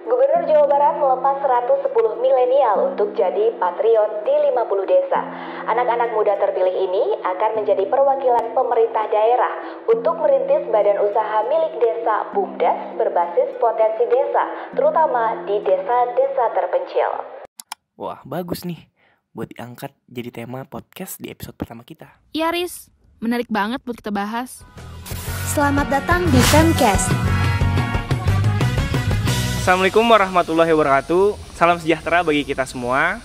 Gubernur Jawa Barat melepas 110 milenial untuk jadi patriot di 50 desa. Anak-anak muda terpilih ini akan menjadi perwakilan pemerintah daerah untuk merintis badan usaha milik desa BUMDes berbasis potensi desa, terutama di desa-desa terpencil. Wah, bagus nih buat diangkat jadi tema podcast di episode pertama kita. Iya, Riz. Menarik banget buat kita bahas. Selamat datang di Femcast. Assalamualaikum warahmatullahi wabarakatuh. Salam sejahtera bagi kita semua.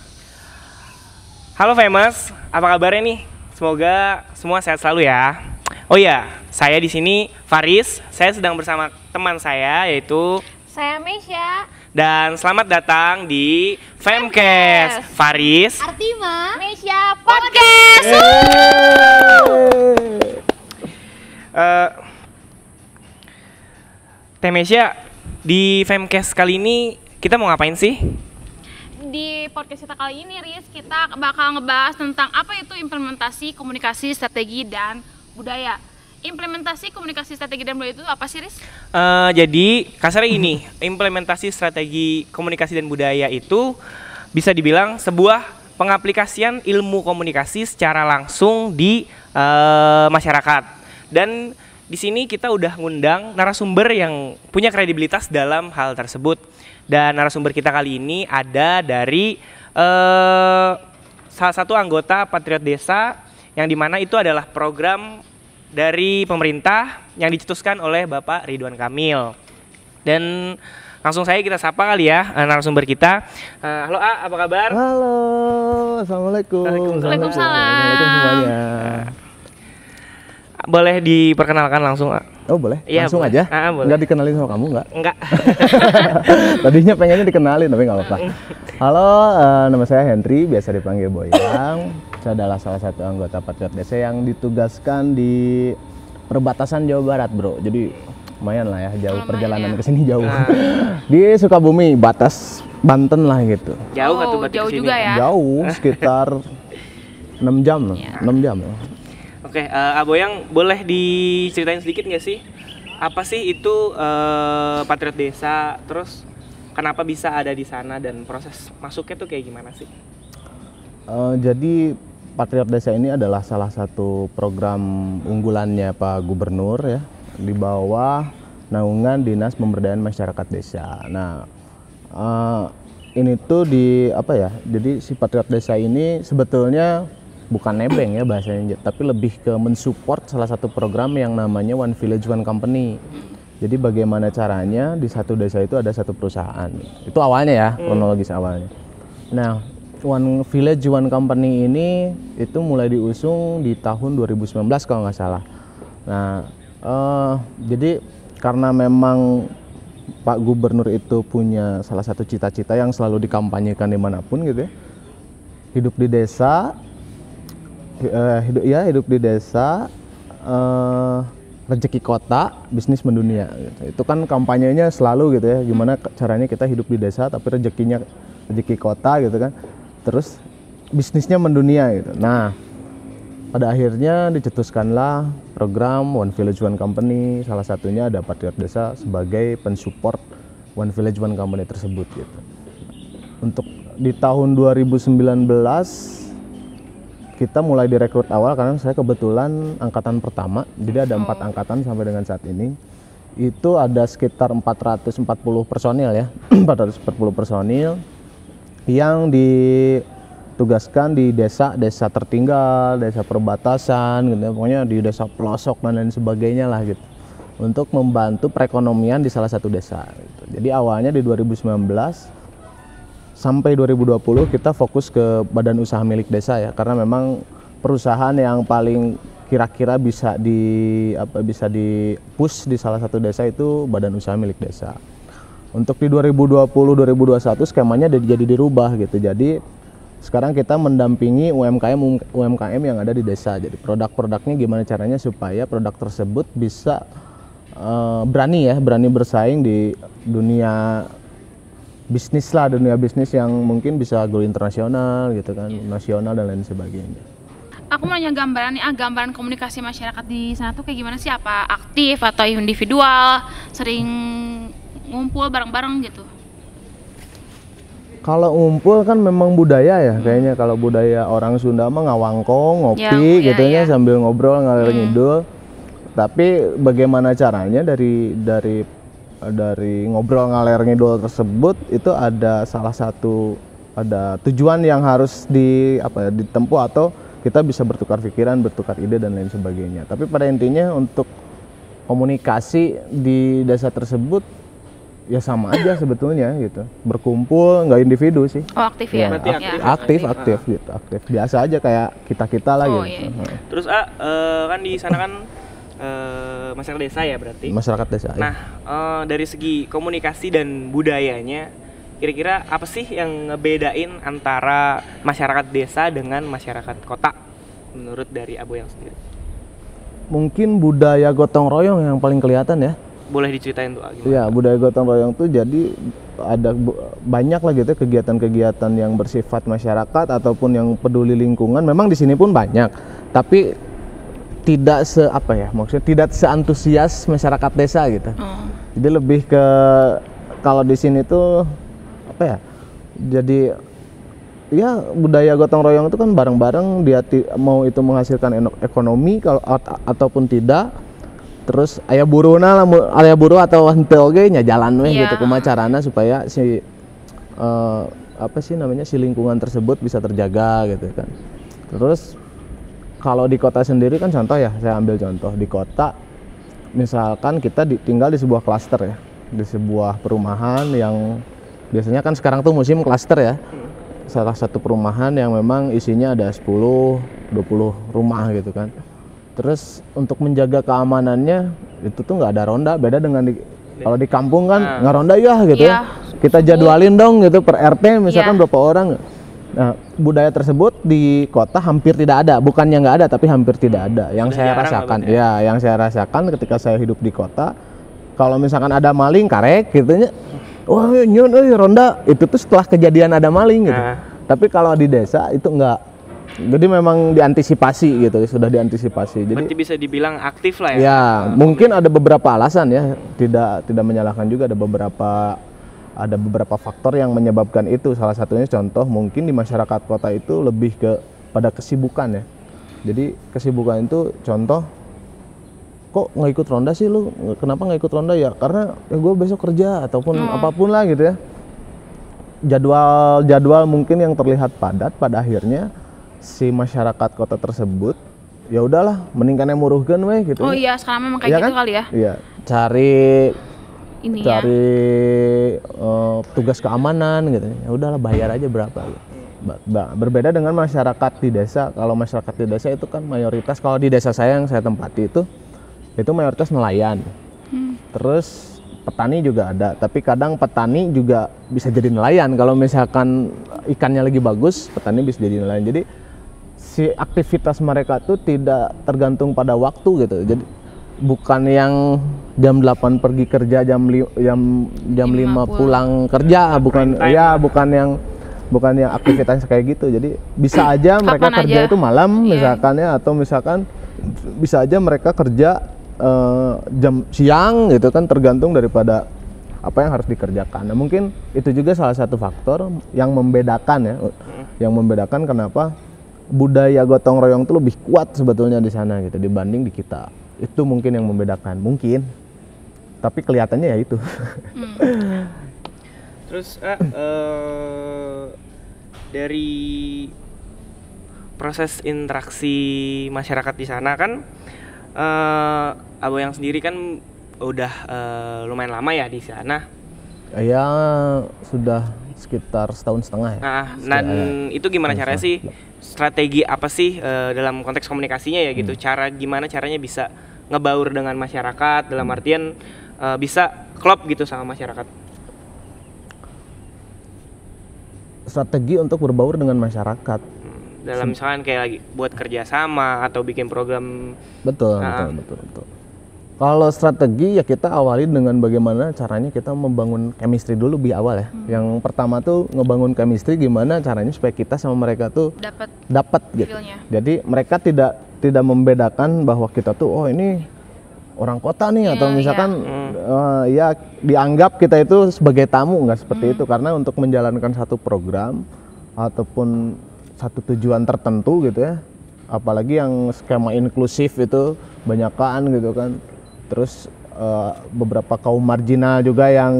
Halo Famous, apa kabarnya nih? Semoga semua sehat selalu ya. Oh iya, saya di sini Faris. Saya sedang bersama teman saya yaitu Saya Mesya. Dan selamat datang di Femcast. Faris, Artima, Mesya Podcast. Temesya, di Femcast kali ini kita mau ngapain sih? Di podcast kita kali ini, Riz, kita bakal ngebahas tentang apa itu implementasi komunikasi, strategi, dan budaya. Implementasi komunikasi, strategi, dan budaya itu apa sih, Riz? Jadi kasarnya gini, implementasi strategi komunikasi dan budaya itu bisa dibilang sebuah pengaplikasian ilmu komunikasi secara langsung di masyarakat. Dan di sini kita udah ngundang narasumber yang punya kredibilitas dalam hal tersebut. Dan narasumber kita kali ini ada dari salah satu anggota Patriot Desa, yang dimana itu adalah program dari pemerintah yang dicetuskan oleh Bapak Ridwan Kamil. Dan langsung saja kita sapa kali ya narasumber kita. Halo A, apa kabar? Halo, assalamualaikum. Waalaikumsalam. Semuanya. Boleh diperkenalkan langsung A? Oh boleh, Iya, langsung boleh. aja. Boleh. Nggak dikenalin sama kamu nggak? Enggak. Tadinya pengennya dikenalin tapi nggak apa-apa. Halo, nama saya Henry, biasa dipanggil Boyang. Saya adalah salah satu anggota Patriot Desa yang ditugaskan di perbatasan Jawa Barat, bro. Jadi lumayan lah ya, jauh perjalanan ke sini jauh. Di Sukabumi, batas Banten lah gitu. Jauh atau berarti jauh kesini? juga ya. Jauh, sekitar 6 jam loh, 6 jam loh. Oke, Aboyang boleh diceritain sedikit nggak sih? Apa sih itu Patriot Desa? Terus kenapa bisa ada di sana dan proses masuknya tuh kayak gimana sih? Jadi Patriot Desa ini adalah salah satu program unggulannya Pak Gubernur ya, di bawah naungan Dinas Pemberdayaan Masyarakat Desa. Nah, ini tuh di apa ya? Jadi si Patriot Desa ini sebetulnya bukan nebeng ya bahasanya, tapi lebih ke mensupport salah satu program yang namanya One Village One Company. Jadi bagaimana caranya di satu desa itu ada satu perusahaan. Itu awalnya ya, kronologis awalnya. Nah, One Village One Company ini itu mulai diusung di tahun 2019 kalau nggak salah. Nah, jadi karena memang Pak Gubernur itu punya salah satu cita-cita yang selalu dikampanyekan dimanapun gitu ya. Hidup di desa, hidup di desa, rezeki kota, bisnis mendunia gitu. Itu kan kampanyenya selalu gitu ya, gimana caranya kita hidup di desa tapi rezekinya rezeki kota gitu kan, terus bisnisnya mendunia gitu. Nah, pada akhirnya dicetuskanlah program One Village One Company, salah satunya ada Patriot Desa sebagai pensupport One Village One Company tersebut gitu. Untuk di tahun 2019 kita mulai direkrut awal karena saya kebetulan angkatan pertama, jadi ada 4 angkatan sampai dengan saat ini. Itu ada sekitar 440 personil ya, 440 personil yang ditugaskan di desa-desa tertinggal, desa perbatasan gitu ya, pokoknya di desa pelosok dan lain sebagainya lah gitu, untuk membantu perekonomian di salah satu desa gitu. Jadi awalnya di 2019 sampai 2020 kita fokus ke badan usaha milik desa ya, karena memang perusahaan yang paling kira-kira bisa di push di salah satu desa itu badan usaha milik desa. Untuk di 2020-2021 skemanya jadi dirubah gitu. Jadi sekarang kita mendampingi UMKM yang ada di desa. Jadi produk-produknya gimana caranya supaya produk tersebut bisa berani bersaing di dunia bisnis lah, dunia bisnis yang mungkin bisa go internasional gitu kan, nasional dan lain sebagainya. Aku mau nanya gambaran nih, gambaran komunikasi masyarakat di sana tuh kayak gimana sih? Apa aktif atau individual, sering ngumpul bareng-bareng gitu? Kalau ngumpul kan memang budaya ya, kayaknya kalau budaya orang Sunda mah ngawangkong, ngopi Ya, gitu ya, ya. sambil ngobrol ngalir ngidul. Tapi bagaimana caranya dari ngobrol ngalir ngidul tersebut itu ada salah satu ada tujuan yang harus ditempuh atau kita bisa bertukar pikiran, bertukar ide dan lain sebagainya. Tapi pada intinya untuk komunikasi di desa tersebut ya sama aja sebetulnya gitu, berkumpul nggak individu sih. Oh, aktif ya. Berarti Ya. aktif gitu, aktif biasa aja kayak kita lah Oh, gitu. iya. Terus kan di sana kan masyarakat desa ya berarti. Masyarakat desa. ya. Nah, dari segi komunikasi dan budayanya, kira-kira apa sih yang ngebedain antara masyarakat desa dengan masyarakat kota menurut dari Aboyang sendiri? Mungkin budaya gotong royong yang paling kelihatan ya. Boleh diceritain tuh gimana? Iya, budaya gotong royong tuh jadi ada banyak lah gitu kegiatan-kegiatan yang bersifat masyarakat ataupun yang peduli lingkungan. Memang di sini pun banyak, tapi tidak maksudnya tidak seantusias masyarakat desa gitu. Oh. Jadi lebih ke kalau di sini tuh jadi ya budaya gotong royong itu kan bareng-bareng dia mau itu menghasilkan ekonomi ataupun tidak. Terus aya buru atau henteu ge nya jalan weh Iya. gitu kumaha carana supaya si si lingkungan tersebut bisa terjaga gitu kan. Terus kalau di kota sendiri kan contoh ya, saya ambil contoh di kota misalkan kita tinggal di sebuah klaster ya, di sebuah perumahan yang biasanya kan sekarang tuh musim klaster ya. Salah satu perumahan yang memang isinya ada 10-20 rumah gitu kan. Terus untuk menjaga keamanannya itu tuh nggak ada ronda, beda dengan kalau di kampung kan nggak ronda ya gitu Iya, ya. Kita jadwalin dong gitu per RT misalkan Iya. berapa orang. Nah, budaya tersebut di kota hampir tidak ada, bukannya nggak ada tapi hampir tidak ada. Yang Udah saya jarang rasakan, lah, ya yang saya rasakan ketika saya hidup di kota, kalau misalkan ada maling karek gitunya, wah nyun ronda, itu tuh setelah kejadian ada maling gitu. Nah. Tapi kalau di desa itu enggak. Jadi memang diantisipasi gitu, sudah diantisipasi. Jadi Berarti bisa dibilang aktif lah ya. ya mungkin ada beberapa alasan ya, tidak menyalahkan juga, ada beberapa faktor yang menyebabkan itu. Salah satunya contoh mungkin di masyarakat kota itu lebih pada kesibukan ya. Jadi kesibukan itu contoh, kok nggak ikut ronda sih lu? Kenapa nggak ikut ronda ya? Karena gue besok kerja ataupun apapun lah gitu ya. Jadwal mungkin yang terlihat padat, pada akhirnya si masyarakat kota tersebut ya udahlah mending kana muruhkeun we gitu. Oh iya, sekarang memang kayak Iya gitu kan? kali ya. Iya, cari Ininya. tugas keamanan gitu. Ya udahlah bayar aja berapa gitu. Berbeda dengan masyarakat di desa. Kalau masyarakat di desa itu kan mayoritas, kalau di desa saya yang saya tempati itu mayoritas nelayan. Terus petani juga ada, tapi kadang petani juga bisa jadi nelayan. Kalau misalkan ikannya lagi bagus, petani bisa jadi nelayan. Jadi si aktivitas mereka tuh tidak tergantung pada waktu gitu. Jadi bukan yang jam 8 pergi kerja, jam 5 pulang kerja, bukan ya bukan yang aktivitasnya kayak gitu. Jadi bisa aja mereka Kapan kerja aja. itu malam Iya. misalkan ya, atau misalkan bisa aja mereka kerja jam siang gitu kan, tergantung daripada apa yang harus dikerjakan. Nah, mungkin itu juga salah satu faktor yang membedakan ya, yang membedakan kenapa budaya gotong royong itu lebih kuat sebetulnya di sana gitu dibanding di kita. Itu mungkin yang membedakan, mungkin. Tapi kelihatannya ya itu. Terus dari proses interaksi masyarakat di sana kan, Aboyang sendiri kan udah lumayan lama ya di sana. Ya sudah sekitar setahun setengah ya. Nah, dan itu gimana caranya sih? Strategi apa sih dalam konteks komunikasinya ya gitu? Gimana caranya bisa ngebaur dengan masyarakat dalam artian bisa klop gitu sama masyarakat? Strategi untuk berbaur dengan masyarakat. Dalam misalkan kayak lagi buat kerjasama atau bikin program. Betul. Kalau strategi ya kita awali dengan bagaimana caranya kita membangun chemistry dulu lebih awal ya. Yang pertama tuh ngebangun chemistry gimana caranya supaya kita sama mereka tuh dapat gitu. Feel-nya. Jadi mereka tidak membedakan bahwa kita tuh oh ini orang kota nih atau Iya, misalkan ya dianggap kita itu sebagai tamu, nggak seperti itu, karena untuk menjalankan satu program ataupun satu tujuan tertentu gitu ya, apalagi yang skema inklusif itu banyakan gitu kan, terus beberapa kaum marginal juga yang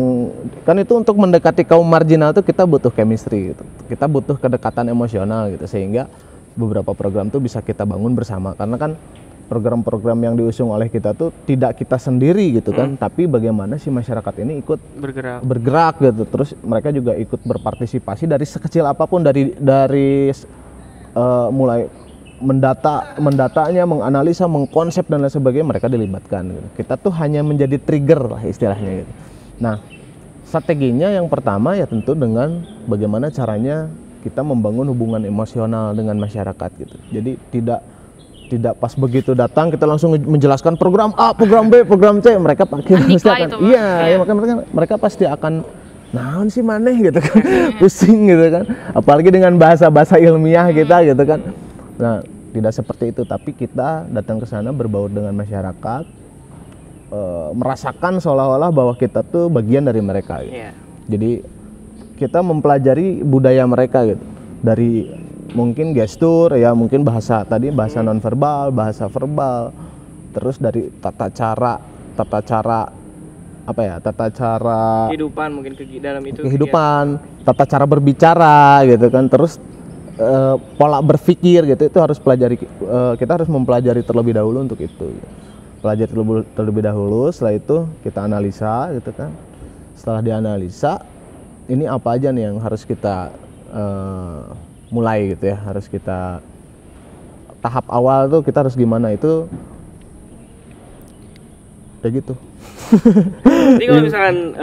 kan itu untuk mendekati kaum marginal itu kita butuh chemistry gitu, kita butuh kedekatan emosional gitu, sehingga beberapa program tuh bisa kita bangun bersama, karena kan program-program yang diusung oleh kita tuh tidak kita sendiri gitu kan, tapi bagaimana si masyarakat ini ikut bergerak gitu, terus mereka juga ikut berpartisipasi dari sekecil apapun, dari mulai mendatanya, menganalisa, mengkonsep dan lain sebagainya, mereka dilibatkan gitu. Kita tuh hanya menjadi trigger lah istilahnya gitu. Nah, strateginya yang pertama ya tentu dengan bagaimana caranya kita membangun hubungan emosional dengan masyarakat gitu. Jadi tidak pas begitu datang kita langsung menjelaskan program A, program B, program C, mereka pasti akan ya mereka pasti akan naon sih maneh gitu kan, pusing gitu kan, apalagi dengan bahasa-bahasa ilmiah kita gitu kan. Nah, tidak seperti itu, tapi kita datang ke sana berbaur dengan masyarakat, merasakan seolah-olah bahwa kita tuh bagian dari mereka gitu. Jadi kita mempelajari budaya mereka gitu, dari mungkin gestur ya, mungkin bahasa nonverbal, bahasa verbal, terus dari tata cara kehidupan, mungkin dalam itu kehidupan, tata cara berbicara gitu kan, terus pola berpikir gitu, itu harus pelajari, kita harus mempelajari terlebih dahulu untuk itu gitu. Pelajari terlebih dahulu, setelah itu kita analisa gitu kan. Setelah dianalisa, ini apa aja nih yang harus kita mulai gitu ya, harus kita tahap awal tuh kita harus gimana, itu kayak gitu. Jadi kalau misalkan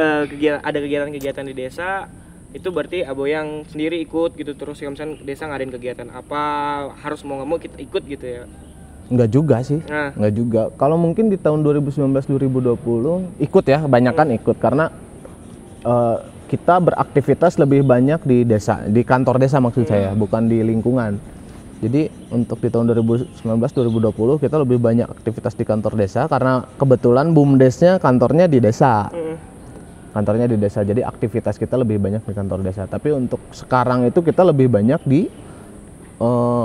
ada kegiatan-kegiatan di desa, itu berarti Aboyang sendiri ikut gitu, terus kalau misalkan desa ngadain kegiatan apa, harus mau nggak mau kita ikut gitu ya? Enggak juga sih, enggak juga. Kalau mungkin di tahun 2019-2020 ikut ya, kebanyakan ikut, karena kita beraktivitas lebih banyak di desa, di kantor desa maksud saya, bukan di lingkungan. Jadi untuk di tahun 2019-2020 kita lebih banyak aktivitas di kantor desa, karena kebetulan BUMDesnya kantornya di desa. Kantornya di desa, jadi aktivitas kita lebih banyak di kantor desa. Tapi untuk sekarang itu kita lebih banyak di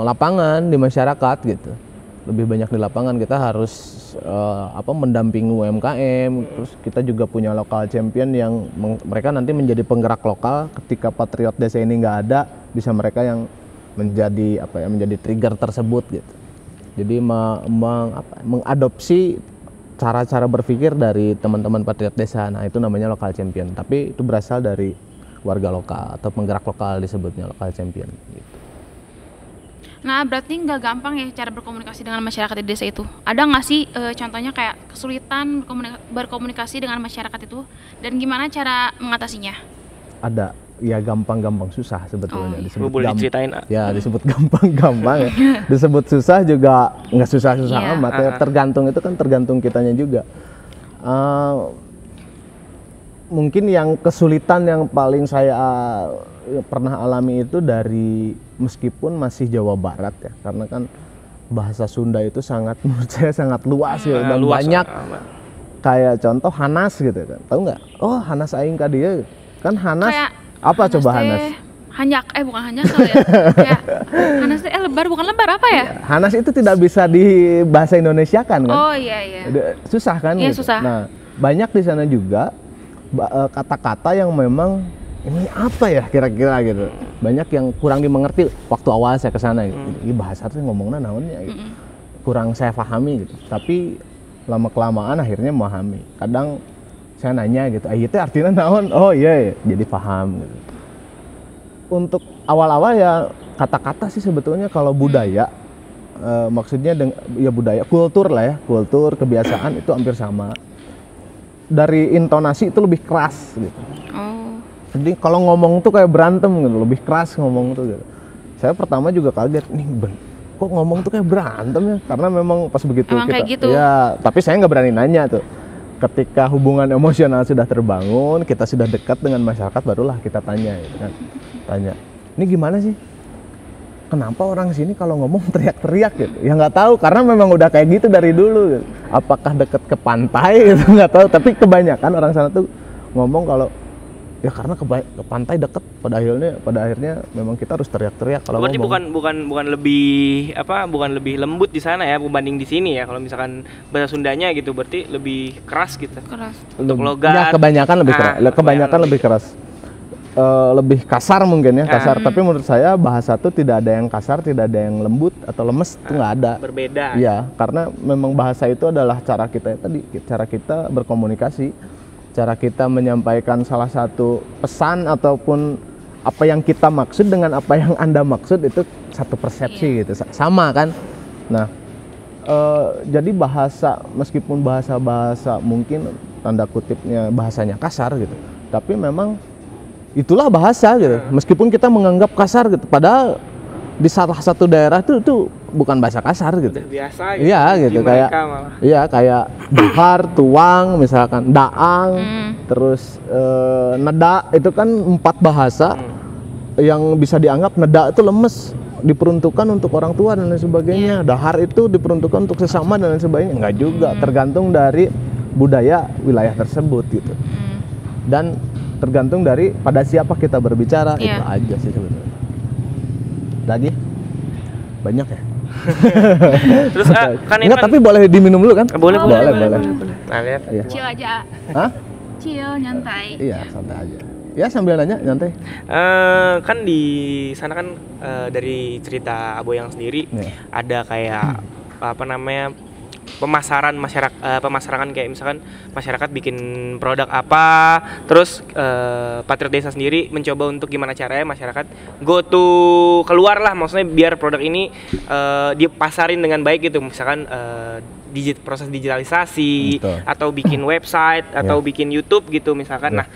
lapangan, di masyarakat gitu. Lebih banyak di lapangan, kita harus mendampingi UMKM. Terus kita juga punya lokal champion yang mereka nanti menjadi penggerak lokal ketika Patriot Desa ini nggak ada, bisa mereka yang menjadi menjadi trigger tersebut gitu. Jadi mengadopsi cara-cara berpikir dari teman-teman Patriot Desa. Nah, itu namanya lokal champion. Tapi itu berasal dari warga lokal atau penggerak lokal, disebutnya lokal champion gitu. Nah, berarti nggak gampang ya cara berkomunikasi dengan masyarakat di desa itu. Ada nggak sih contohnya kayak kesulitan berkomunikasi dengan masyarakat itu, dan gimana cara mengatasinya? Ada, ya gampang-gampang susah sebetulnya. Disebut boleh diceritain? Ya, disebut gampang-gampang ya. Disebut susah juga nggak susah-susah amat ya. Tergantung kitanya juga. Mungkin yang kesulitan yang paling saya pernah alami itu dari, meskipun masih Jawa Barat ya, karena kan bahasa Sunda itu menurut saya sangat luas ya, dan luas, banyak kayak contoh Hanas gitu kan, tahu nggak? Oh, Hanas aing ka dieu kan, Hanas kayak apa Hanas coba Hanas? Bukan hanyak ya. Kayak Hanas lebar, bukan lebar apa ya? Hanas itu tidak bisa di bahasa Indonesia kan? Oh iya. Susah kan? Iya, gitu. susah. Nah, banyak di sana juga kata-kata yang memang ini apa ya kira-kira gitu, banyak yang kurang dimengerti waktu awal saya kesana gitu. Ini bahasa tuh ngomongnya naonnya gitu. Kurang saya pahami gitu, tapi lama kelamaan akhirnya memahami. Kadang saya nanya gitu, itu artinya naon? Oh iya, jadi paham gitu. Untuk awal-awal ya kata-kata sih sebetulnya kalau budaya, maksudnya ya budaya, kultur lah ya, kultur, kebiasaan itu hampir sama. Dari intonasi itu lebih keras gitu. Jadi kalau ngomong tuh kayak berantem gitu, lebih keras ngomong tuh gitu. Saya pertama juga kaget, nih kok ngomong tuh kayak berantem ya? Karena memang pas begitu emang kita, kayak gitu. Ya, tapi saya nggak berani nanya tuh. Ketika hubungan emosional sudah terbangun, kita sudah dekat dengan masyarakat, barulah kita tanya gitu kan. Tanya, ini gimana sih? kenapa orang sini kalau ngomong teriak-teriak gitu? Ya nggak tahu, karena memang udah kayak gitu dari dulu gitu. Apakah deket ke pantai gitu, nggak tahu, tapi kebanyakan orang sana tuh ngomong kalau ya karena ke pantai deket, pada akhirnya memang kita harus teriak-teriak kalau Berarti ngomong. bukan lebih lembut di sana ya dibanding di sini ya. Kalau misalkan bahasa Sundanya gitu berarti lebih keras gitu. Keras. Untuk logat. Ya kebanyakan lebih keras. Kebanyakan lebih keras. Lebih kasar mungkin ya, kasar. Tapi menurut saya bahasa tuh tidak ada yang kasar, tidak ada yang lembut atau lemes, itu nggak ada. Berbeda. Iya, karena memang bahasa itu adalah cara kita tadi, cara kita berkomunikasi, cara kita menyampaikan salah satu pesan ataupun apa yang kita maksud dengan apa yang Anda maksud itu satu persepsi gitu, sama kan. Nah, jadi bahasa, meskipun bahasa mungkin tanda kutipnya bahasanya kasar gitu, tapi memang itulah bahasa gitu. Meskipun kita menganggap kasar gitu, padahal di salah satu daerah itu bukan bahasa kasar gitu. Udah biasa gitu. Iya gitu, kayak kayak bahar, tuang misalkan, daang, terus neda, itu kan 4 bahasa yang bisa dianggap neda itu lemes, diperuntukkan untuk orang tua dan lain sebagainya. Dahar itu diperuntukkan untuk sesama dan lain sebagainya. Enggak juga, tergantung dari budaya wilayah tersebut gitu. Dan tergantung dari pada siapa kita berbicara, itu aja sih sebenarnya. Lagi banyak ya. Terus kan ini enggak, tapi boleh diminum dulu kan? Boleh. Nah, lihat. Iya. Chill aja. Hah? Chill, nyantai. Iya, santai aja. Ya sambil nanya, nyantai. Kan di sana kan dari cerita Aboyang sendiri ada kayak pemasaran kayak misalkan masyarakat bikin produk apa, terus Patriot Desa sendiri mencoba untuk gimana caranya masyarakat go to keluar lah, maksudnya biar produk ini dipasarin dengan baik gitu, misalkan proses digitalisasi. Betul. Atau bikin website atau bikin YouTube gitu misalkan. Nah,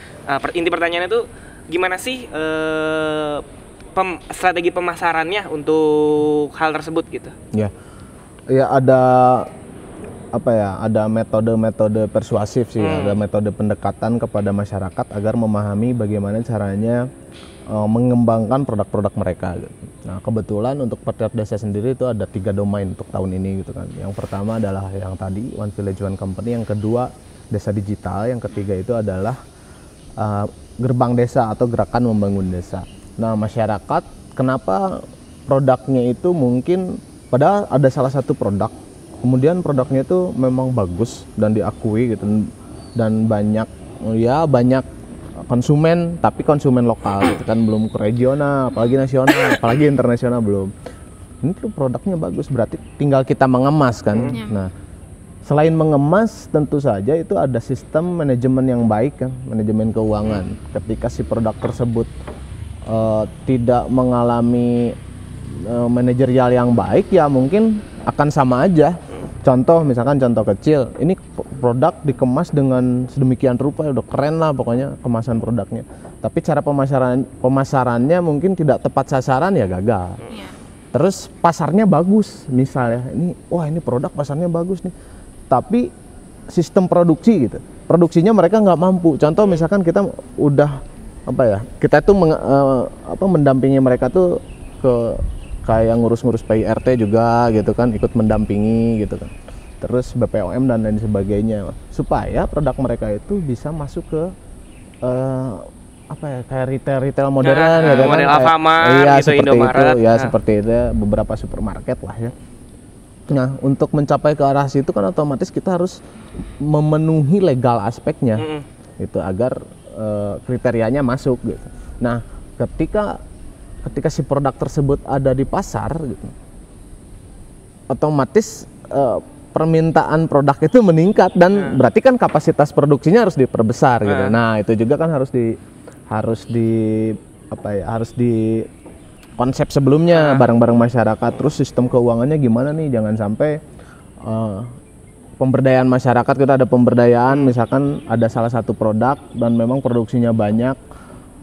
inti pertanyaannya tuh gimana sih strategi pemasarannya untuk hal tersebut gitu? Ya ada metode-metode persuasif sih, ada metode pendekatan kepada masyarakat agar memahami bagaimana caranya mengembangkan produk-produk mereka gitu. Nah, kebetulan untuk Patriot Desa sendiri itu ada 3 domain untuk tahun ini gitu kan. Yang pertama adalah yang tadi One Village One Company, yang kedua desa digital, yang ketiga itu adalah gerbang desa atau gerakan membangun desa. Nah, masyarakat kenapa produknya itu mungkin padahal ada salah satu produk, kemudian produknya itu memang bagus dan diakui gitu, dan banyak konsumen, tapi konsumen lokal gitu kan, belum ke regional, apalagi nasional, apalagi internasional belum. Ini tuh produknya bagus, berarti tinggal kita mengemas kan. Nah, selain mengemas tentu saja itu ada sistem manajemen yang baik kan, manajemen keuangan. Ketika si produk tersebut tidak mengalami manajerial yang baik, ya mungkin akan sama aja. Contoh kecil, ini produk dikemas dengan sedemikian rupa, udah keren lah pokoknya kemasan produknya. Tapi cara pemasarannya mungkin tidak tepat sasaran, ya gagal. Terus pasarnya bagus, misalnya ini produk pasarnya bagus nih, tapi sistem produksi gitu, produksinya mereka nggak mampu. Contoh misalkan kita udah kita tuh mendampingi mereka tuh kayak ngurus-ngurus PIRT juga gitu kan, ikut mendampingi gitu kan, terus BPOM dan lain sebagainya, supaya produk mereka itu bisa masuk ke kayak retail modern gitu kan, model Alfamart gitu, Indomaret seperti itu, beberapa supermarket lah ya. Nah, untuk mencapai ke arah situ kan otomatis kita harus memenuhi legal aspeknya itu agar kriterianya masuk gitu. Nah, ketika si produk tersebut ada di pasar gitu, otomatis permintaan produk itu meningkat, dan berarti kan kapasitas produksinya harus diperbesar gitu. Nah, itu juga kan harus di konsep sebelumnya bareng-bareng masyarakat. Terus sistem keuangannya gimana nih, jangan sampai pemberdayaan masyarakat, kita ada pemberdayaan, misalkan ada salah satu produk dan memang produksinya banyak,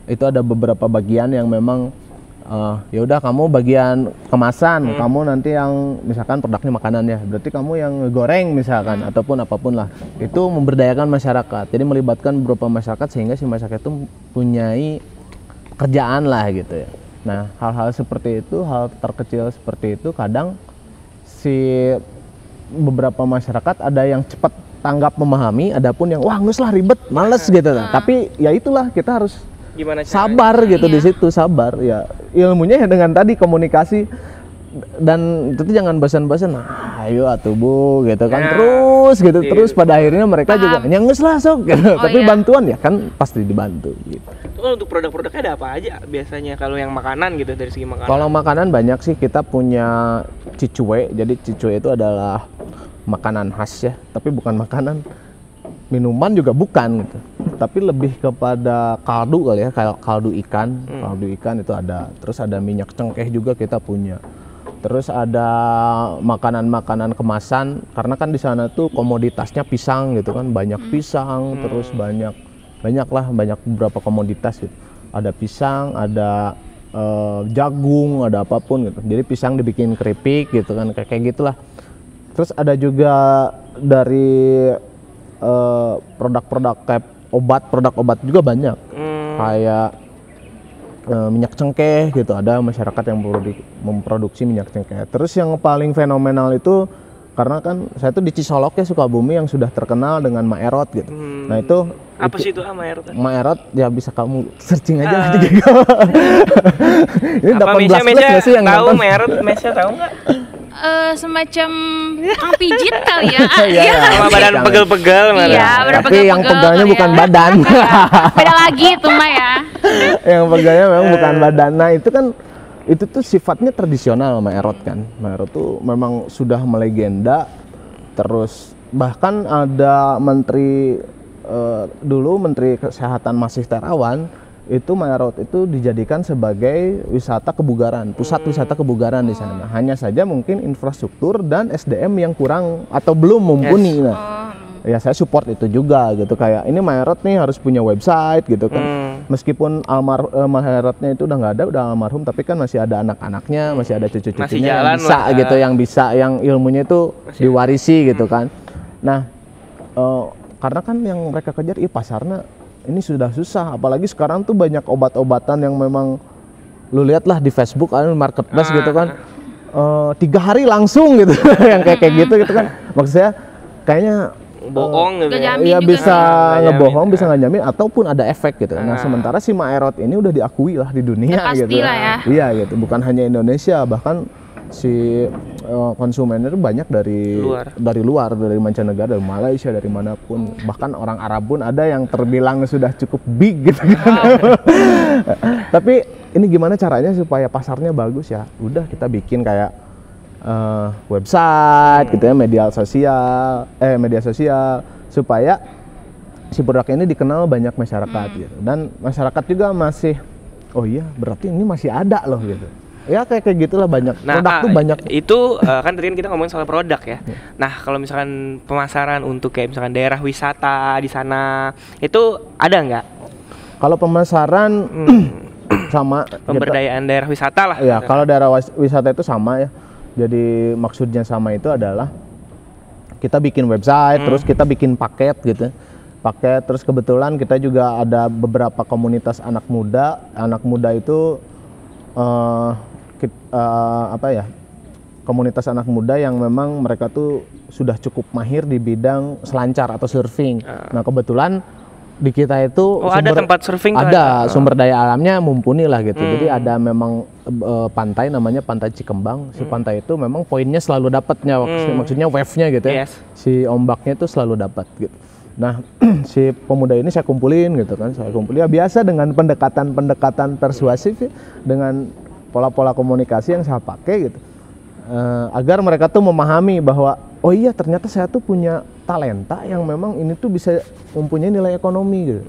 itu ada beberapa bagian yang memang ya udah kamu bagian kemasan, kamu nanti yang misalkan produknya makanan ya, berarti kamu yang goreng misalkan ataupun apapun lah, itu memberdayakan masyarakat. Jadi melibatkan beberapa masyarakat sehingga si masyarakat itu punyai pekerjaan lah gitu ya. Nah, hal-hal seperti itu, hal terkecil seperti itu kadang si beberapa masyarakat ada yang cepat tanggap memahami, ada pun yang wah nggak lah ribet, males gitu. Tapi ya itulah kita harus Gimana caranya? sabar gitu di situ, sabar ya. Ilmunya ya dengan tadi komunikasi dan itu jangan bosan-bosan. Ayo atuh Bu gitu kan. Terus gitu, terus pada akhirnya mereka juga nyanges lah sok gitu. Tapi bantuan ya kan pasti dibantu gitu. Kalau untuk produk-produknya ada apa aja biasanya kalau yang makanan gitu dari segi makanan? Kalau makanan banyak sih, kita punya cicue. Jadi cicue itu adalah makanan khas ya, tapi bukan makanan, minuman juga bukan gitu. Tapi lebih kepada kaldu kali ya, kayak kaldu ikan. Kaldu ikan itu ada. Terus ada minyak cengkeh juga kita punya. Terus ada makanan-makanan kemasan, karena kan di sana tuh komoditasnya pisang gitu kan, banyak pisang, terus banyak beberapa komoditas gitu. Ada pisang, ada jagung, ada apapun gitu. Jadi pisang dibikin keripik gitu kan, kayak gitulah. Terus ada juga dari produk-produk kayak produk obat juga banyak. Kayak minyak cengkeh gitu, ada masyarakat yang memproduksi minyak cengkeh. Terus yang paling fenomenal itu karena kan saya tuh di Cisolok ya, Sukabumi, yang sudah terkenal dengan Maerot gitu. Nah itu apa sih itu Maerot? Maerot ya bisa kamu searching aja nanti gitu. Ini 18 plus nggak sih yang tahu nonton? Maerot, Mesya tahu nggak? Semacam kang pijit kali ya. Iya, Sama badan pegel-pegel mana? Iya, badan tapi yang pegel-pegel pegalnya kali bukan ya. badan. Beda lagi itu mah ya. Yang pegalnya memang bukan badan. Nah itu kan, itu tuh sifatnya tradisional Maerot kan. Maerot tuh memang sudah melegenda. Terus bahkan ada dulu Menteri Kesehatan Masih Terawan, itu Maerot itu dijadikan sebagai wisata kebugaran, pusat wisata kebugaran di sana. Hanya saja mungkin infrastruktur dan SDM yang kurang atau belum mumpuni. Nah, ya saya support itu juga gitu, kayak ini Maerot nih harus punya website gitu kan. Meskipun Maerotnya itu udah nggak ada, udah almarhum, tapi kan masih ada anak-anaknya, masih ada cucu-cucunya yang bisa lah. gitu, yang ilmunya itu diwarisi gitu kan. Nah, karena kan yang mereka kejar pasarnya ini sudah susah, apalagi sekarang tuh banyak obat-obatan yang memang lu lihat lah di Facebook, marketplace gitu kan, 3 hari langsung gitu, yang kayak gitu kan. Maksud saya kayaknya bohong gitu ya. Iya bisa ngebohong, bisa nggak jamin, ataupun ada efek gitu. Nah sementara si Maerot ini udah diakui lah di dunia Ya, gitu. pastilah ya. Iya gitu, bukan hanya Indonesia, bahkan si konsumennya itu banyak dari luar, dari mancanegara, dari Malaysia, dari manapun, bahkan orang Arab pun ada yang terbilang sudah cukup big gitu kan. Tapi ini gimana caranya supaya pasarnya bagus ya? Udah kita bikin kayak website gitu ya, media sosial supaya si produk ini dikenal banyak masyarakat gitu. Dan masyarakat juga masih, oh iya berarti ini masih ada loh gitu. Ya kayak gitulah, banyak produk tuh banyak. Itu kan tadi kita ngomongin soal produk ya. Nah kalau misalkan pemasaran untuk kayak misalkan daerah wisata di sana itu ada nggak? Kalau pemasaran sama pemberdayaan daerah wisata lah. Ya kalau daerah wisata itu sama ya. Jadi maksudnya sama itu adalah kita bikin website, terus kita bikin paket gitu. Terus kebetulan kita juga ada beberapa komunitas anak muda. Anak muda itu komunitas anak muda yang memang mereka tuh sudah cukup mahir di bidang selancar atau surfing. Nah kebetulan di kita itu ada tempat surfing, ada sumber daya alamnya mumpuni lah gitu. Jadi ada memang pantai namanya Pantai Cikembang. Si pantai itu memang poinnya selalu dapatnya, maksudnya wave-nya gitu ya. Si ombaknya itu selalu dapat gitu. Nah si pemuda ini saya kumpulin gitu kan, ya biasa dengan pendekatan persuasif ya, dengan pola-pola komunikasi yang saya pakai gitu, agar mereka tuh memahami bahwa oh iya ternyata saya tuh punya talenta yang memang ini tuh bisa mempunyai nilai ekonomi gitu.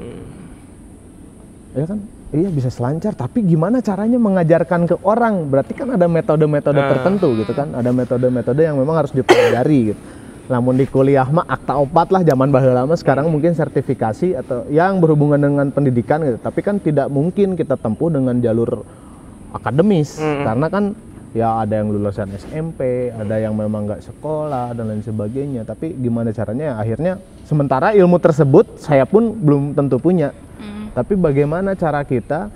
Ya kan, iya bisa selancar, tapi gimana caranya mengajarkan ke orang? Berarti kan ada metode-metode tertentu gitu kan, ada metode-metode yang memang harus dipelajari gitu. Namun di kuliah mah akta opat lah zaman baheula lama, sekarang mungkin sertifikasi atau yang berhubungan dengan pendidikan gitu. Tapi kan tidak mungkin kita tempuh dengan jalur akademis, karena kan ya ada yang lulusan SMP, ada yang memang nggak sekolah dan lain sebagainya. Tapi gimana caranya? Akhirnya sementara ilmu tersebut saya pun belum tentu punya. Tapi bagaimana cara kita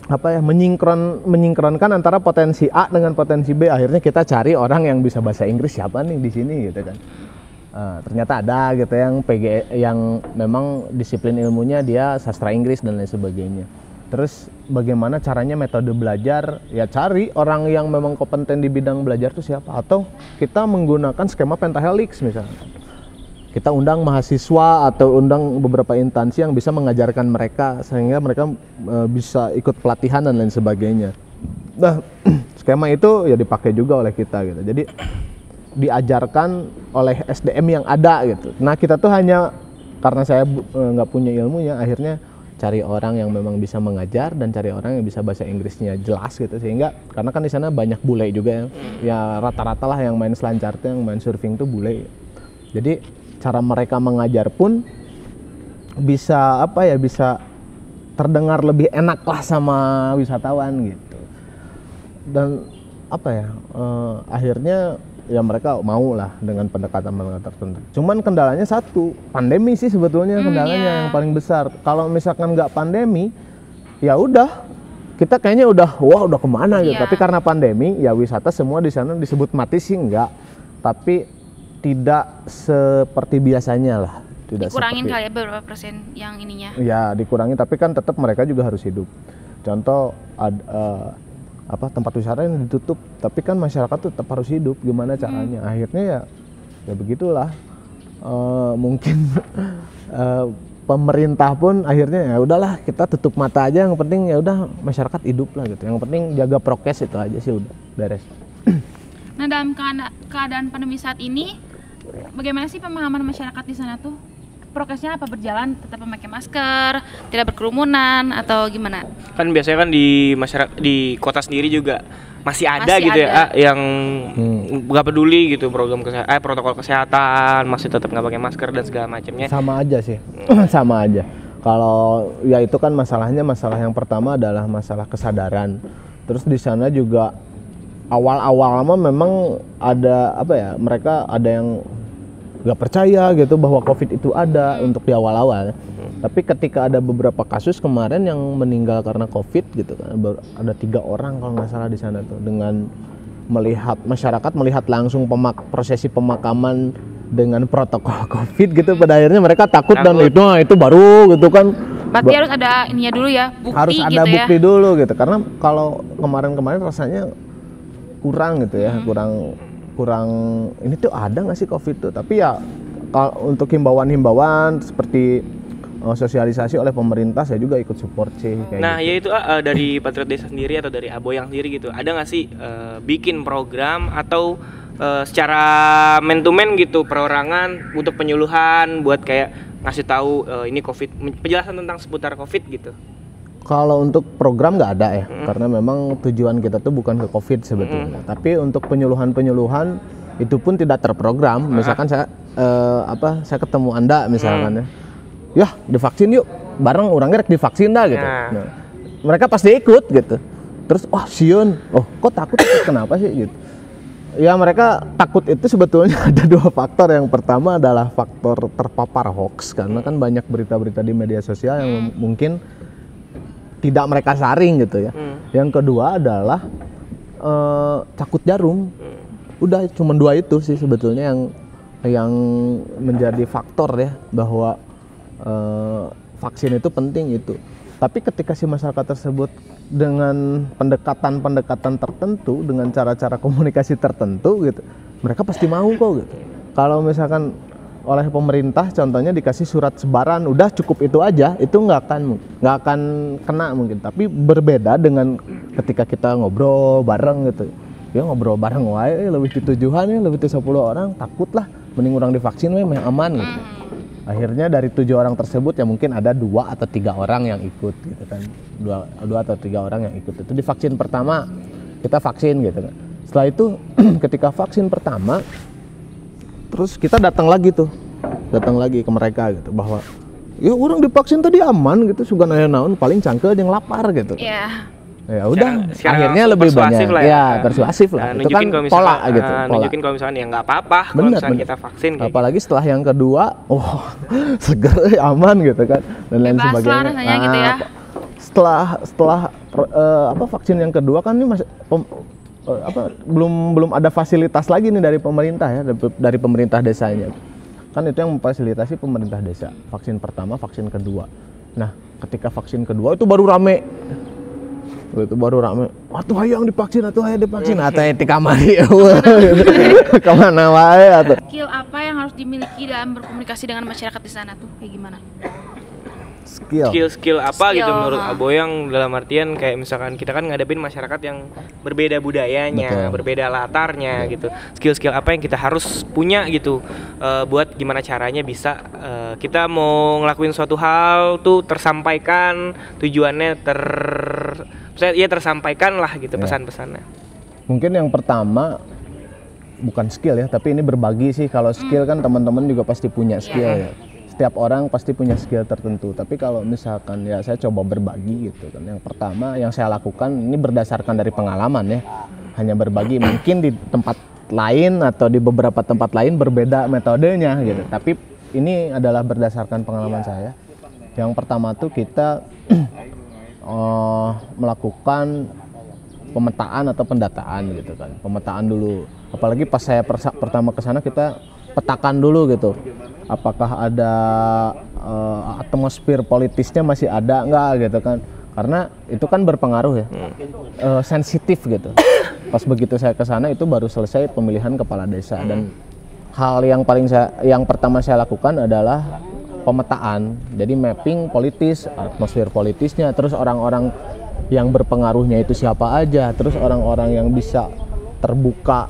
menyingkronkan antara potensi A dengan potensi B. Akhirnya kita cari orang yang bisa bahasa Inggris siapa nih di sini gitu kan. Ternyata ada gitu yang yang memang disiplin ilmunya dia sastra Inggris dan lain sebagainya. Terus bagaimana caranya metode belajar? Ya cari orang yang memang kompeten di bidang belajar itu siapa. Atau kita menggunakan skema pentahelix misalnya. Kita undang mahasiswa atau undang beberapa instansi yang bisa mengajarkan mereka sehingga mereka bisa ikut pelatihan dan lain sebagainya. Nah, skema itu ya dipakai juga oleh kita gitu. Jadi diajarkan oleh SDM yang ada gitu. Nah, kita tuh hanya karena saya nggak punya ilmunya, akhirnya cari orang yang memang bisa mengajar dan cari orang yang bisa bahasa Inggrisnya jelas gitu, sehingga karena kan di sana banyak bule juga ya rata-rata lah yang main selancar tuh, yang main surfing tuh bule. Jadi cara mereka mengajar pun bisa bisa terdengar lebih enak lah sama wisatawan gitu. Dan akhirnya ya mereka mau lah dengan pendekatan tertentu. Cuman kendalanya satu, pandemi sih sebetulnya kendalanya yang paling besar. Kalau misalkan nggak pandemi, ya udah kita kayaknya udah kemana gitu. Tapi karena pandemi, ya wisata semua di sana disebut mati sih enggak, tapi tidak seperti biasanya lah. Dikurangin kali ya beberapa persen yang ininya. Ya dikurangin, tapi kan tetap mereka juga harus hidup. Contoh tempat wisata yang ditutup, tapi kan masyarakat tuh tetap harus hidup. Gimana caranya? Akhirnya ya begitulah. Mungkin pemerintah pun akhirnya ya udahlah kita tutup mata aja. Yang penting ya udah masyarakat hidup lah gitu. Yang penting jaga prokes itu aja sih, udah beres. Nah, dalam keadaan pandemi saat ini, bagaimana sih pemahaman masyarakat di sana tuh? Prokesnya apa berjalan? Tetap memakai masker, tidak berkerumunan atau gimana? Kan biasanya kan di masyarakat di kota sendiri juga masih ada gitu ya yang nggak peduli gitu protokol kesehatan, masih tetap nggak pakai masker dan segala macamnya. Sama aja sih, sama aja. Kalau ya itu kan masalah yang pertama adalah masalah kesadaran. Terus di sana juga awal-awal memang ada mereka ada yang nggak percaya gitu bahwa COVID itu ada untuk di awal-awal. Tapi ketika ada beberapa kasus kemarin yang meninggal karena COVID gitu kan, ada 3 orang kalau nggak salah di sana tuh, dengan masyarakat melihat langsung prosesi pemakaman dengan protokol COVID gitu, pada akhirnya mereka takut. Dan itu baru gitu kan. Berarti harus ada ininya dulu ya, bukti harus gitu ada bukti ya. dulu gitu, karena kalau kemarin rasanya kurang gitu ya, kurang ini tuh ada nggak sih COVID tuh. Tapi ya kalau untuk himbauan seperti sosialisasi oleh pemerintah, saya juga ikut support sih kayak nah gitu. ya itu dari Patriot Desa sendiri atau dari Aboyang sendiri gitu, ada nggak sih bikin program atau secara man to man gitu perorangan untuk penyuluhan buat kayak ngasih tahu ini COVID, penjelasan tentang seputar COVID gitu? Kalau untuk program nggak ada ya, karena memang tujuan kita tuh bukan ke COVID sebetulnya. Tapi untuk penyuluhan itu pun tidak terprogram. Misalkan saya ketemu Anda misalkan ya divaksin yuk, bareng orangnya rek divaksin dah gitu. Nah, mereka pasti ikut gitu. Terus siun, kok takut kenapa sih gitu? Ya mereka takut itu sebetulnya ada 2 faktor. Yang pertama adalah faktor terpapar hoax, karena kan banyak berita-berita di media sosial yang mungkin tidak mereka saring gitu ya. Yang kedua adalah takut jarum. Udah cuma 2 itu sih sebetulnya yang menjadi faktor ya, bahwa vaksin itu penting itu. Tapi ketika si masyarakat tersebut dengan pendekatan tertentu, dengan cara-cara komunikasi tertentu gitu, mereka pasti mau kok gitu. Kalau misalkan oleh pemerintah contohnya dikasih surat sebaran, udah cukup itu aja, itu nggak akan kena mungkin. Tapi berbeda dengan ketika kita ngobrol bareng gitu. Ya ngobrol bareng wae lebih di 7-an ya, lebih di 10 orang, takut lah, mending orang divaksin we mah aman gitu. Akhirnya dari 7 orang tersebut ya mungkin ada 2 atau 3 orang yang ikut gitu kan. 2 atau 3 orang yang ikut. Itu di vaksin pertama kita vaksin gitu kan. Setelah itu ketika vaksin pertama, terus kita datang lagi ke mereka gitu, bahwa ya orang divaksin tadi aman gitu, sugan aya naon, paling cangkel yang lapar gitu. Iya. Ya udah, secara akhirnya lebih banyak lah persuasif lah. Itu kan pola gitu. Nunjukin kalau misalnya ya nggak apa-apa kalau misalnya kita vaksin. Apalagi setelah yang kedua, seger aman gitu kan, dan lain sebagainya. Rasanya gitu ya. Setelah vaksin yang kedua kan ini belum ada fasilitas lagi nih dari pemerintah ya, dari pemerintah desanya. Kan itu yang memfasilitasi pemerintah desa. Vaksin pertama, vaksin kedua. Nah, ketika vaksin kedua itu baru rame. Atuh hayang divaksin, atuh di kamari. Kemana wae atuh. Skill apa yang harus dimiliki dalam berkomunikasi dengan masyarakat di sana tuh kayak gimana? Skill apa gitu Skill, menurut Aboyang, dalam artian kayak misalkan kita kan ngadepin masyarakat yang berbeda budayanya, Betul. berbeda latarnya gitu. Skill apa yang kita harus punya gitu buat gimana caranya bisa kita mau ngelakuin suatu hal tuh tersampaikan tujuannya tersampaikan lah gitu pesan-pesannya. Mungkin yang pertama bukan skill ya, tapi ini berbagi sih. Kalau skill kan teman-teman juga pasti punya skill ya. Setiap orang pasti punya skill tertentu. Tapi kalau misalkan ya saya coba berbagi gitu kan. Yang pertama yang saya lakukan ini berdasarkan dari pengalaman ya. Hanya berbagi, mungkin di tempat lain atau di beberapa tempat lain berbeda metodenya gitu. Tapi ini adalah berdasarkan pengalaman saya. Yang pertama tuh kita melakukan pemetaan atau pendataan gitu kan. Pemetaan dulu. Apalagi pas saya pertama ke sana kita petakan dulu gitu. Apakah ada atmosfer politisnya masih ada enggak gitu kan. Karena itu kan berpengaruh ya. Sensitif gitu. Pas begitu saya ke sana itu baru selesai pemilihan kepala desa dan hal yang pertama saya lakukan adalah pemetaan. Jadi mapping politis, atmosfer politisnya, terus orang-orang yang berpengaruhnya itu siapa aja, terus orang-orang yang bisa terbuka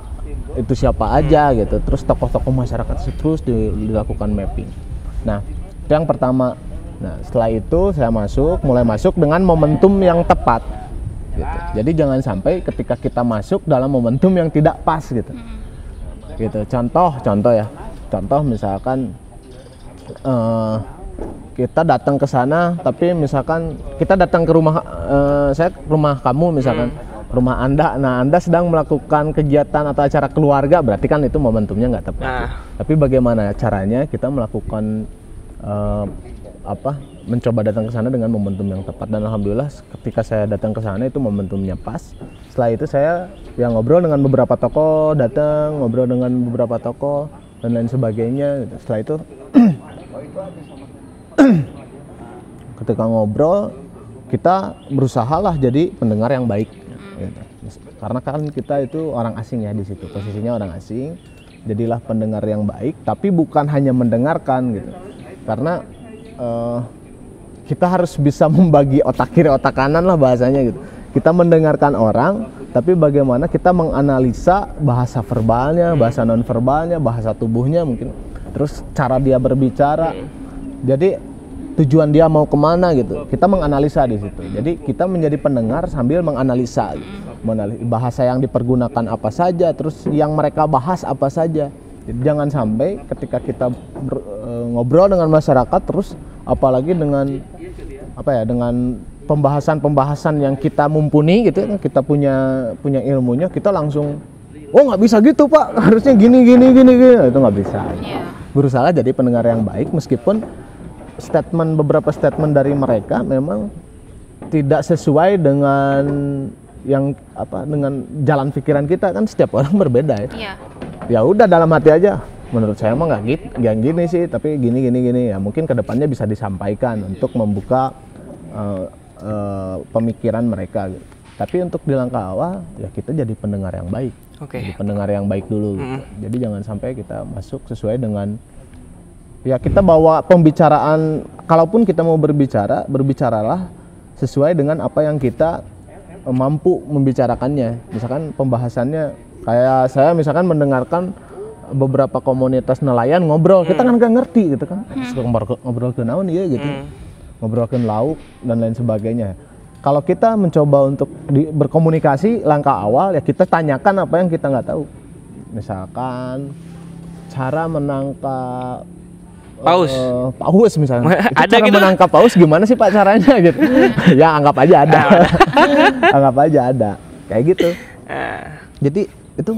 itu siapa aja gitu, terus tokoh-tokoh masyarakat terus dilakukan mapping. Nah, itu yang pertama. Nah, setelah itu saya mulai masuk dengan momentum yang tepat gitu. Jadi jangan sampai ketika kita masuk dalam momentum yang tidak pas gitu. Gitu. Contoh misalkan kita datang ke sana, tapi misalkan kita datang ke rumah rumah kamu misalkan, rumah Anda. Nah, Anda sedang melakukan kegiatan atau acara keluarga, berarti kan itu momentumnya nggak tepat. Tapi bagaimana caranya kita melakukan mencoba datang ke sana dengan momentum yang tepat, dan alhamdulillah ketika saya datang ke sana itu momentumnya pas. Setelah itu saya ngobrol dengan beberapa tokoh, ngobrol dengan beberapa tokoh dan lain sebagainya. Setelah itu ketika ngobrol kita berusahalah jadi pendengar yang baik gitu. Karena kan kita itu orang asing ya di situ, posisinya orang asing. Jadilah pendengar yang baik, tapi bukan hanya mendengarkan gitu. Karena kita harus bisa membagi otak kiri otak kanan lah bahasanya gitu. Kita mendengarkan orang, tapi bagaimana kita menganalisa bahasa verbalnya, bahasa non verbalnya, bahasa tubuhnya mungkin, terus cara dia berbicara. Jadi tujuan dia mau kemana gitu, kita menganalisa di situ. Jadi kita menjadi pendengar sambil menganalisa gitu. Bahasa yang dipergunakan apa saja, terus yang mereka bahas apa saja. Jadi jangan sampai ketika kita ngobrol dengan masyarakat, terus apalagi dengan dengan pembahasan yang kita mumpuni gitu, kita punya ilmunya, kita langsung nggak bisa gitu Pak, harusnya gini, itu nggak bisa. Berusaha jadi pendengar yang baik, meskipun beberapa statement dari mereka memang tidak sesuai dengan dengan jalan pikiran kita, kan setiap orang berbeda ya. Ya udah dalam hati aja, menurut saya mah nggak gitu, gini sih, tapi gini ya, mungkin kedepannya bisa disampaikan untuk membuka pemikiran mereka gitu. Tapi untuk di langkah awal ya kita jadi pendengar yang baik. Jadi pendengar yang baik dulu gitu. Jadi jangan sampai kita masuk sesuai dengan ya, kita bawa pembicaraan, kalaupun kita mau berbicaralah sesuai dengan apa yang kita mampu membicarakannya. Misalkan pembahasannya kayak saya misalkan mendengarkan beberapa komunitas nelayan ngobrol, kita kan nggak ngerti gitu kan, ngobrol ke naon ya gitu, ngobrol ke lauk dan lain sebagainya. Kalau kita mencoba untuk berkomunikasi, langkah awal ya kita tanyakan apa yang kita nggak tahu. Misalkan cara menangkap paus misalnya. Ada cara gitu menangkap paus gimana sih Pak caranya gitu. Ya anggap aja ada. Anggap aja ada. Kayak gitu. Jadi itu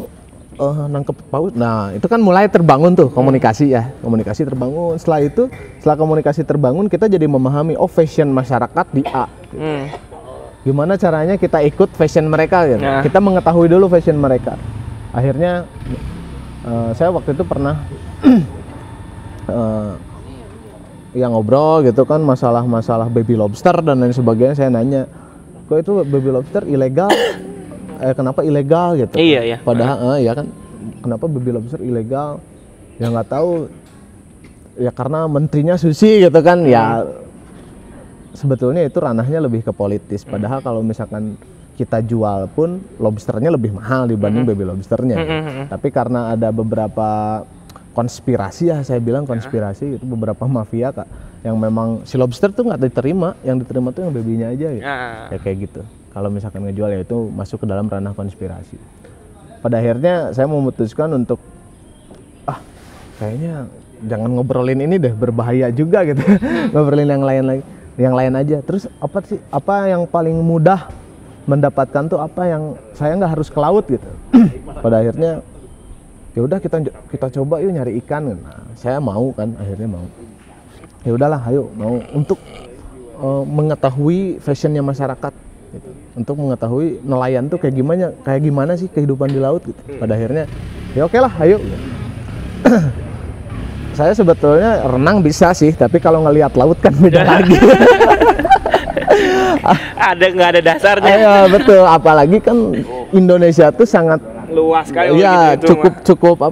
nangkep paus. Nah, itu kan mulai terbangun tuh komunikasi ya. Komunikasi terbangun. Setelah komunikasi terbangun, kita jadi memahami fashion masyarakat di A. Gitu. gimana caranya kita ikut fashion mereka gitu. Nah. Kita mengetahui dulu fashion mereka. Akhirnya saya waktu itu pernah ya ngobrol gitu kan masalah baby lobster dan lain sebagainya. Saya nanya, kok itu baby lobster ilegal? Kenapa ilegal gitu? Iya, iya. Padahal ya kan, kenapa baby lobster ilegal? Ya nggak tahu. Ya karena menterinya sushi gitu kan. Ya sebetulnya itu ranahnya lebih ke politis. Padahal kalau misalkan kita jual pun lobsternya lebih mahal dibanding baby lobsternya. Tapi karena ada beberapa konspirasi, ya saya bilang konspirasi, itu beberapa mafia Kak, yang memang si lobster tuh nggak diterima, yang diterima tuh yang babynya aja gitu. Ya kayak gitu. Kalau misalkan ngejual ya itu masuk ke dalam ranah konspirasi. Pada akhirnya saya memutuskan untuk kayaknya jangan ngobrolin ini deh, berbahaya juga gitu. Ngobrolin yang lain aja. Terus apa yang paling mudah mendapatkan tuh apa yang saya nggak harus ke laut gitu. Pada akhirnya ya udah kita coba yuk nyari ikan. Nah, saya mau kan, akhirnya mau. Ya udahlah, ayo mau untuk mengetahui fashionnya masyarakat gitu. Untuk mengetahui nelayan tuh kayak gimana sih kehidupan di laut gitu. Pada akhirnya ya oke lah, ayo. Saya sebetulnya renang bisa sih, tapi kalau ngelihat laut kan beda lagi. Nggak ada dasarnya. Iya betul, apalagi kan Indonesia tuh sangat Luas sekali. ya gitu, cukup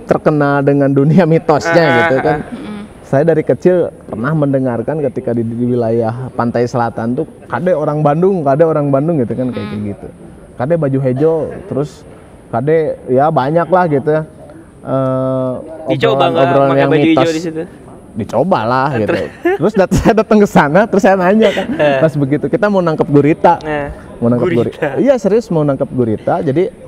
terkenal dengan dunia mitosnya gitu kan. Saya dari kecil pernah mendengarkan ketika di wilayah pantai selatan tuh kade orang Bandung gitu kan, kayak gitu. Kade baju hejo, terus kade ya banyak lah gitu ya. Dicoba nggak pakai baju hijau di situ? Dicoba lah gitu. Terus saya datang ke sana, terus saya nanya kan, pas begitu kita mau nangkep gurita, gurita. Iya serius mau nangkep gurita. Jadi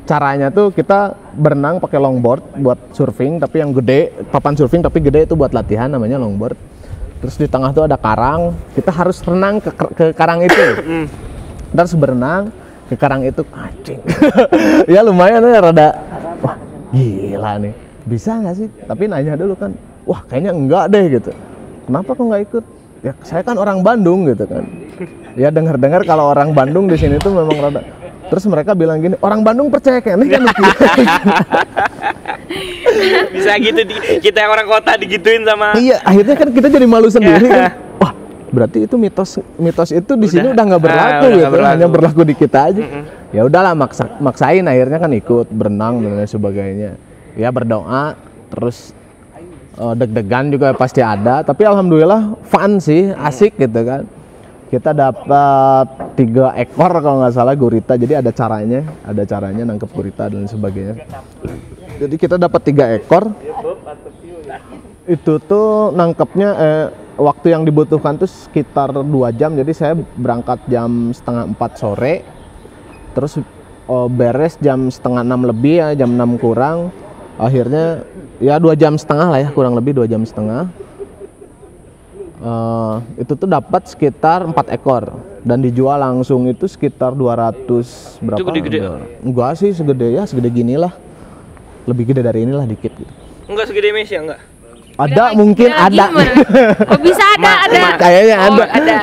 caranya tuh kita berenang pakai longboard buat surfing, tapi yang gede, papan surfing tapi gede, itu buat latihan namanya longboard. Terus di tengah tuh ada karang, kita harus renang ke karang itu. Terus berenang ke karang itu, anjing. Ya lumayan ya, rada wah gila nih, bisa nggak sih? Tapi nanya dulu kan, wah kayaknya enggak deh gitu. Kenapa kok nggak ikut? Ya saya kan orang Bandung gitu kan. Ya dengar-dengar kalau orang Bandung di sini tuh memang rada. Terus mereka bilang gini, orang Bandung percaya kan? Bisa gitu, kita yang orang kota digituin sama. Iya, akhirnya kan kita jadi malu sendiri kan. Wah, berarti itu mitos itu di sini udah nggak berlaku gitu, hanya berlaku di kita aja. Ya udahlah, maksain akhirnya kan ikut berenang dan lain sebagainya. Ya berdoa, terus deg-degan juga pasti ada, tapi alhamdulillah fun sih, asik gitu kan. Kita dapat 3 ekor kalau nggak salah gurita, jadi ada caranya nangkep gurita dan sebagainya. Jadi kita dapat 3 ekor. Itu tuh nangkepnya waktu yang dibutuhkan tuh sekitar 2 jam. Jadi saya berangkat jam setengah 4 sore, terus beres jam setengah 6 lebih ya, jam 6 kurang. Akhirnya ya 2 jam setengah lah ya, kurang lebih 2 jam setengah. Itu tuh dapat sekitar 4 ekor dan dijual langsung itu sekitar 200 berapa? Itu gede-gede? Enggak sih, segede gini lah, lebih gede dari inilah dikit gitu. Enggak segede Mesia enggak? Ada mungkin ada. Oh bisa ada. Kayaknya ada. Ada.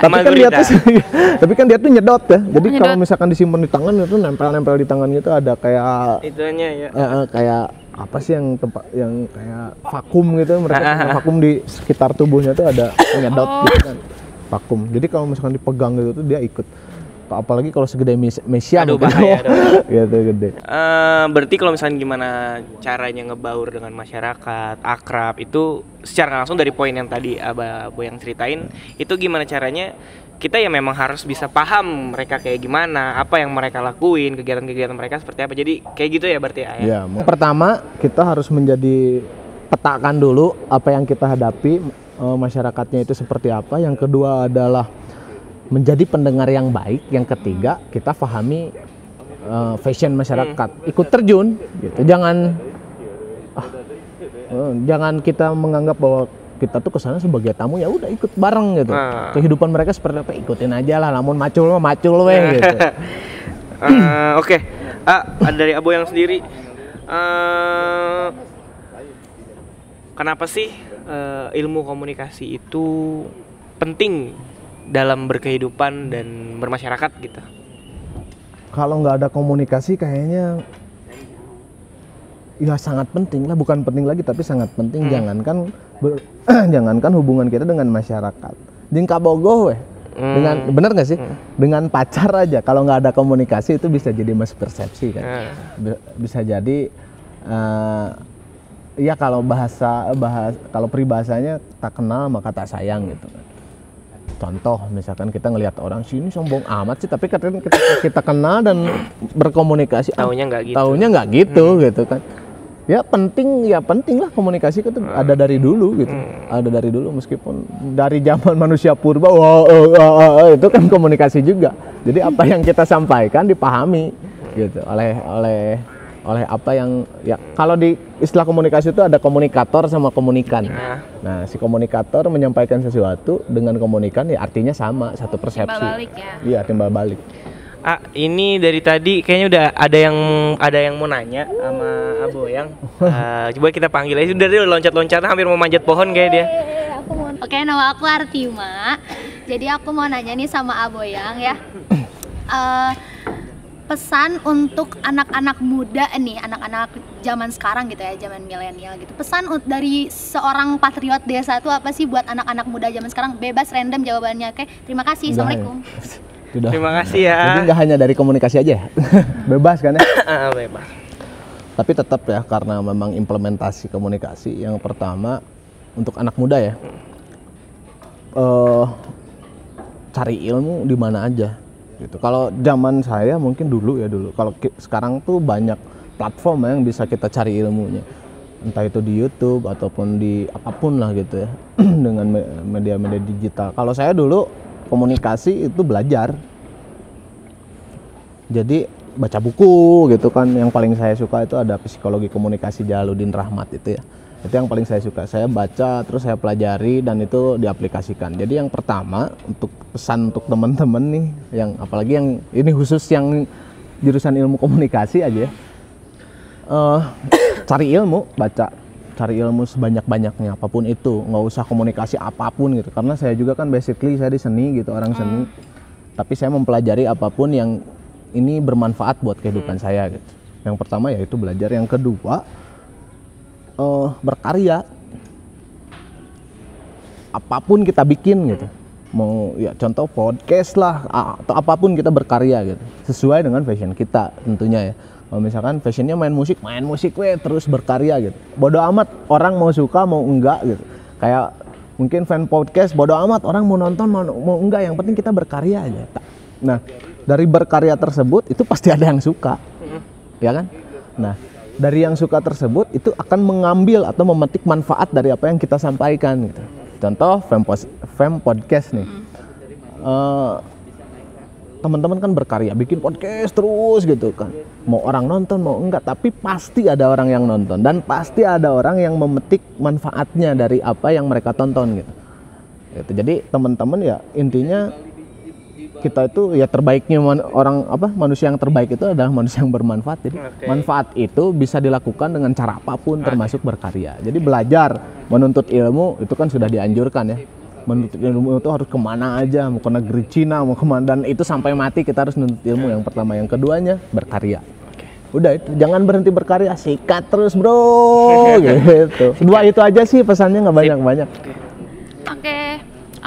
Tapi kan dia tuh nyedot ya. Jadi kalau misalkan disimpan di tangan itu nempel di tangan itu ada kayak itunya ya. Kayak apa sih yang tempat yang kayak vakum gitu, mereka vakum di sekitar tubuhnya tuh ada nyedot gitu kan. Vakum. Jadi kalau misalkan dipegang gitu tuh dia ikut. Apalagi kalau segede Mesia gitu gede. Berarti kalau misalnya gimana caranya ngebaur dengan masyarakat, akrab, itu secara langsung dari poin yang tadi Abo yang ceritain, itu gimana caranya kita ya memang harus bisa paham mereka kayak gimana, apa yang mereka lakuin, kegiatan-kegiatan mereka seperti apa. Jadi kayak gitu ya berarti ya. Pertama kita harus petakan dulu apa yang kita hadapi, masyarakatnya itu seperti apa. Yang kedua adalah menjadi pendengar yang baik. Yang ketiga, kita pahami fashion masyarakat, ikut terjun gitu. Jangan kita menganggap bahwa kita tuh kesana sebagai tamu, ya udah ikut bareng gitu. Kehidupan mereka seperti apa, ikutin aja lah. Namun macul gitu. Oke. Dari Abo yang sendiri, kenapa sih ilmu komunikasi itu penting dalam berkehidupan dan bermasyarakat gitu? Kalau nggak ada komunikasi kayaknya ya sangat penting lah, bukan penting lagi tapi sangat penting. Jangankan hubungan kita dengan masyarakat, jengka bogoh weh. Dengan benar nggak sih? Dengan pacar aja kalau nggak ada komunikasi itu bisa jadi mispersepsi kan. Bisa jadi ya kalau kalau peribahasanya tak kenal maka tak sayang gitu kan. Contoh misalkan kita ngelihat orang sini sombong amat sih, tapi ketika kita kenal dan berkomunikasi taunya nggak gitu gitu kan. Ya penting lah komunikasi itu ada dari dulu gitu. Ada dari dulu meskipun dari zaman manusia purba itu kan komunikasi juga. Jadi apa yang kita sampaikan dipahami gitu oleh apa yang ya kalau di istilah komunikasi itu ada komunikator sama komunikan. Nah, si komunikator menyampaikan sesuatu dengan komunikan ya artinya sama, satu persepsi. Timbal balik ya. Iya, timbal balik. Ini dari tadi kayaknya udah ada yang mau nanya sama Aboyang. Coba kita panggil aja. Udah loncat-loncat hampir mau manjat pohon kayak dia. Oke, nama aku Artiuma. Jadi aku mau nanya nih sama Aboyang ya. Pesan untuk anak-anak muda nih, anak-anak zaman sekarang gitu ya, zaman milenial gitu. Pesan dari seorang patriot desa itu apa sih buat anak-anak muda zaman sekarang? Bebas random jawabannya. Oke, terima kasih. Assalamualaikum. Sudah. Terima kasih ya. Jadi nggak hanya dari komunikasi aja ya? Bebas kan ya? Bebas. Tapi tetap ya, karena memang implementasi komunikasi yang pertama untuk anak muda ya, cari ilmu di mana aja gitu. Kalau zaman saya mungkin dulu. Kalau sekarang tuh banyak platform yang bisa kita cari ilmunya, entah itu di YouTube ataupun di apapun lah gitu ya, dengan media-media digital. Kalau saya dulu komunikasi itu belajar, jadi baca buku gitu kan. Yang paling saya suka itu ada Psikologi Komunikasi Jalaluddin Rahmat itu ya. Itu yang paling saya suka. Saya baca terus saya pelajari dan itu diaplikasikan. Jadi yang pertama untuk pesan untuk teman-teman nih, yang apalagi yang ini khusus yang jurusan ilmu komunikasi aja ya. Cari ilmu, cari ilmu sebanyak-banyaknya apapun itu, nggak usah komunikasi apapun gitu. Karena saya juga kan basically saya di seni gitu, orang seni. Tapi saya mempelajari apapun yang ini bermanfaat buat kehidupan saya gitu. Yang pertama yaitu belajar, yang kedua berkarya. Apapun kita bikin gitu, mau ya contoh podcast lah atau apapun, kita berkarya gitu sesuai dengan passion kita tentunya ya. Kalau misalkan fashionnya main musik terus berkarya gitu, bodo amat orang mau suka mau enggak gitu. Kayak mungkin fan podcast bodo amat orang mau nonton mau enggak, yang penting kita berkarya aja. Nah, dari berkarya tersebut itu pasti ada yang suka, ya kan? Nah, dari yang suka tersebut itu akan mengambil atau memetik manfaat dari apa yang kita sampaikan gitu. Contoh fem podcast nih, teman-teman kan berkarya bikin podcast terus gitu kan, mau orang nonton mau enggak, tapi pasti ada orang yang nonton dan pasti ada orang yang memetik manfaatnya dari apa yang mereka tonton gitu. Jadi teman-teman ya intinya kita itu ya terbaiknya manusia yang terbaik itu adalah manusia yang bermanfaat. Jadi manfaat itu bisa dilakukan dengan cara apapun termasuk berkarya. Jadi belajar, menuntut ilmu itu kan sudah dianjurkan ya. Menuntut ilmu itu harus kemana aja, mau ke negeri Cina, mau kemana, dan itu sampai mati kita harus menuntut ilmu. Yang pertama, yang keduanya berkarya. Udah itu, jangan berhenti berkarya, sikat terus bro, gitu. Dua itu aja sih pesannya, nggak banyak-banyak.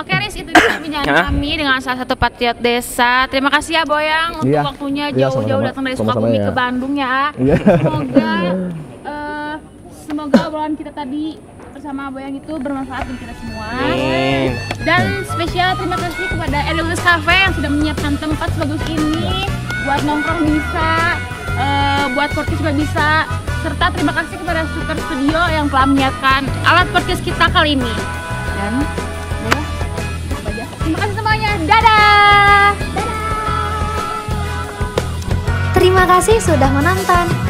Oke Riz, itu dia perbincangan kami dengan salah satu patriot desa. Terima kasih ya Boyang untuk waktunya jauh-jauh datang dari Sukabumi ke Bandung ya. Semoga obrolan kita tadi bersama Boyang itu bermanfaat untuk kita semua. Dan spesial terima kasih kepada Elius Cafe yang sudah menyiapkan tempat sebagus ini buat nongkrong bisa, buat podcast juga bisa. Serta terima kasih kepada Super Studio yang telah menyiapkan alat podcast kita kali ini. Dan terima kasih semuanya. Dadah. Terima kasih sudah menonton.